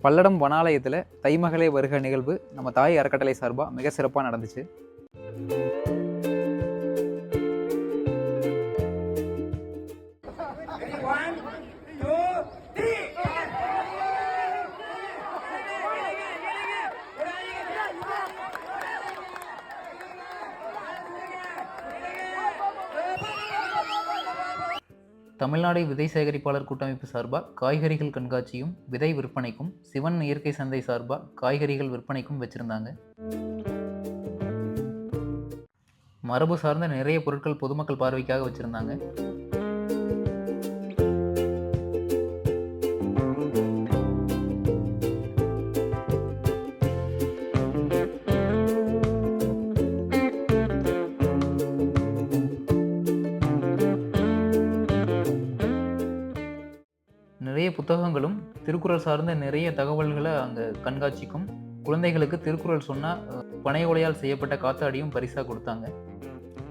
பல்லடம் வனாலயத்தில் தைமகளே வருக நிகழ்வு நம்ம தாய் அறக்கட்டளை சார்பாக மிக சிறப்பாக நடந்துச்சு. தமிழ்நாடு விதை சேகரிப்பாளர் கூட்டமைப்பு சார்பாக காய்கறிகள் கண்காட்சியும் விதை விற்பனைக்கும், சிவன் இயற்கை சந்தை சார்பாக காய்கறிகள் விற்பனைக்கும் வச்சுருந்தாங்க. மரபு சார்ந்த நிறைய பொருட்கள் பொதுமக்கள் பார்வைக்காக வச்சுருந்தாங்க. நிறைய புத்தகங்களும் திருக்குறள் சார்ந்த நிறைய தகவல்களை அங்கே கண்காட்சிக்கும், குழந்தைகளுக்கு திருக்குறள் சொன்னால் பனை ஓலையால் செய்யப்பட்ட காத்தாடியும் பரிசாக கொடுத்தாங்க.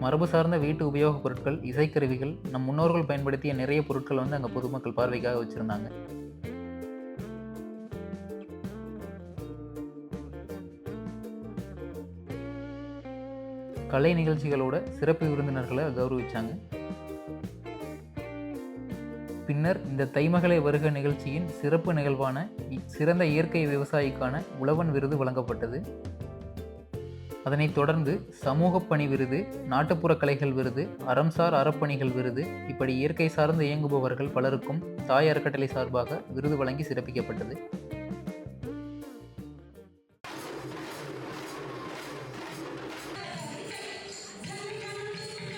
மரபு சார்ந்த வீட்டு உபயோகப் பொருட்கள், இசைக்கருவிகள், நம் முன்னோர்கள் பயன்படுத்திய நிறைய பொருட்கள் அங்கே பொதுமக்கள் பார்வைக்காக வச்சுருந்தாங்க. கலை நிகழ்ச்சிகளோட சிறப்பு விருந்தினர்களை கௌரவிச்சாங்க. பின்னர் இந்த தைமகளே வருக நிகழ்ச்சியின் சிறப்பு நிகழ்வான சிறந்த இயற்கை விவசாயிக்கான உழவன் விருது வழங்கப்பட்டது. அதனைத் தொடர்ந்து சமூக பணி விருது, நாட்டுப்புற கலைகள் விருது, அறம்சார் அறப்பணிகள் விருது, இப்படி இயற்கை சார்ந்து இயங்குபவர்கள் பலருக்கும் தாய் அறக்கட்டளை சார்பாக விருது வழங்கி சிறப்பிக்கப்பட்டது.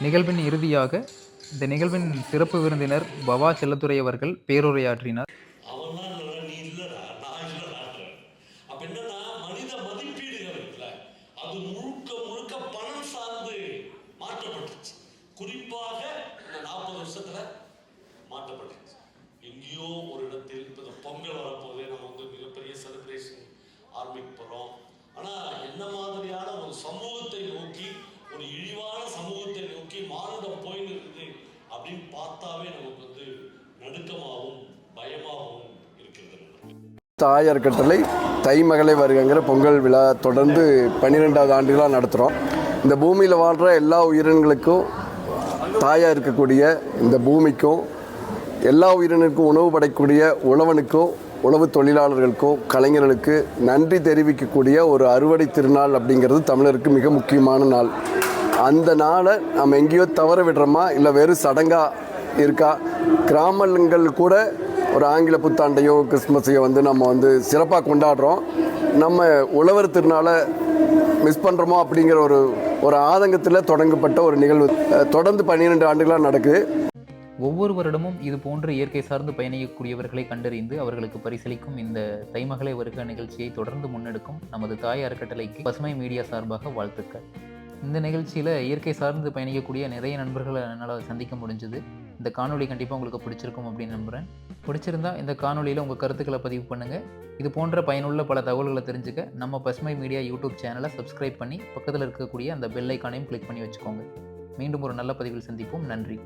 நிகழ்வின் இறுதியாக இந்த நிகழ்வின் சிறப்பு விருந்தினர் பவா செல்லத்துறை அவர்கள் பேருரையாற்றினார். குறிப்பாக இந்த 40 வருஷத்துல மாற்றப்பட்டுச்சு. எங்கேயோ ஒரு இடத்தில் இப்போ பொங்கல் வரப்போது நம்ம மிகப்பெரிய செலிப்ரேஷன் ஆரம்பிக்க போகிறோம். ஆனால் என்ன மாதிரியான ஒரு சமூகத்தை நோக்கி, ஒரு இழிவான சமூகத்தை நோக்கி மானுடம் போயின்னு இருக்குது அப்படின்னு பார்த்தாவே நமக்கு நடுக்கமாகவும் பயமாகவும் இருக்கிறது. தாய் அறக்கட்டளை தைமகளே வருகங்கிற பொங்கல் விழா தொடர்ந்து 12வது ஆண்டுகளாக நடத்துகிறோம். இந்த பூமியில் வாழ்கிற எல்லா உயிரினங்களுக்கும், தாயாக இருக்கக்கூடிய இந்த பூமிக்கும், எல்லா உயிரினருக்கும் உணவு படைக்கக்கூடிய உழவனுக்கும், உழவு தொழிலாளர்களுக்கும், கலைஞர்களுக்கு நன்றி தெரிவிக்கக்கூடிய ஒரு அறுவடை திருநாள் அப்படிங்கிறது தமிழருக்கு மிக முக்கியமான நாள். அந்த நாளை நம்ம எங்கேயோ தவற விடுறோமா, இல்லை வெறும் சடங்காக இருக்கா? கிராமங்கள் கூட ஒரு ஆங்கில புத்தாண்டையோ கிறிஸ்மஸையோ நம்ம சிறப்பாக கொண்டாடுறோம். நம்ம உழவர் திருநாளை மிஸ் பண்ணுறோமோ அப்படிங்கிற ஒரு ஆதங்கத்தில் தொடங்கப்பட்ட ஒரு நிகழ்வு தொடர்ந்து 12 ஆண்டுகளாக நடக்குது. ஒவ்வொரு வருடமும் இது போன்ற இயற்கை சார்ந்து பயணிக்கக்கூடியவர்களை கண்டறிந்து அவர்களுக்கு பரிசளிக்கும் இந்த தைமகளே வருக நிகழ்ச்சியை தொடர்ந்து முன்னெடுக்கும் நமது தாய் அறக்கட்டளைக்கு பசுமை மீடியா சார்பாக வாழ்த்துக்கள். இந்த நிகழ்ச்சியில் இயற்கை சார்ந்து பயணிக்கக்கூடிய நிறைய நண்பர்களை என்னால் சந்திக்க முடிஞ்சுது. இந்த காணொலி கண்டிப்பாக உங்களுக்கு பிடிச்சிருக்கும் அப்படின்னு நம்புகிறேன். பிடிச்சிருந்தா இந்த காணொலியில் உங்கள் கருத்துக்களை பதிவு பண்ணுங்கள். இது போன்ற பயனுள்ள பல தகவல்களை தெரிஞ்சுக்க நம்ம பசுமை மீடியா யூடியூப் சேனலை சப்ஸ்கிரைப் பண்ணி பக்கத்தில் இருக்கக்கூடிய அந்த பெல் ஐக்கானையும் கிளிக் பண்ணி வச்சுக்கோங்க. மீண்டும் ஒரு நல்ல பதிவில் சந்திப்போம். நன்றி.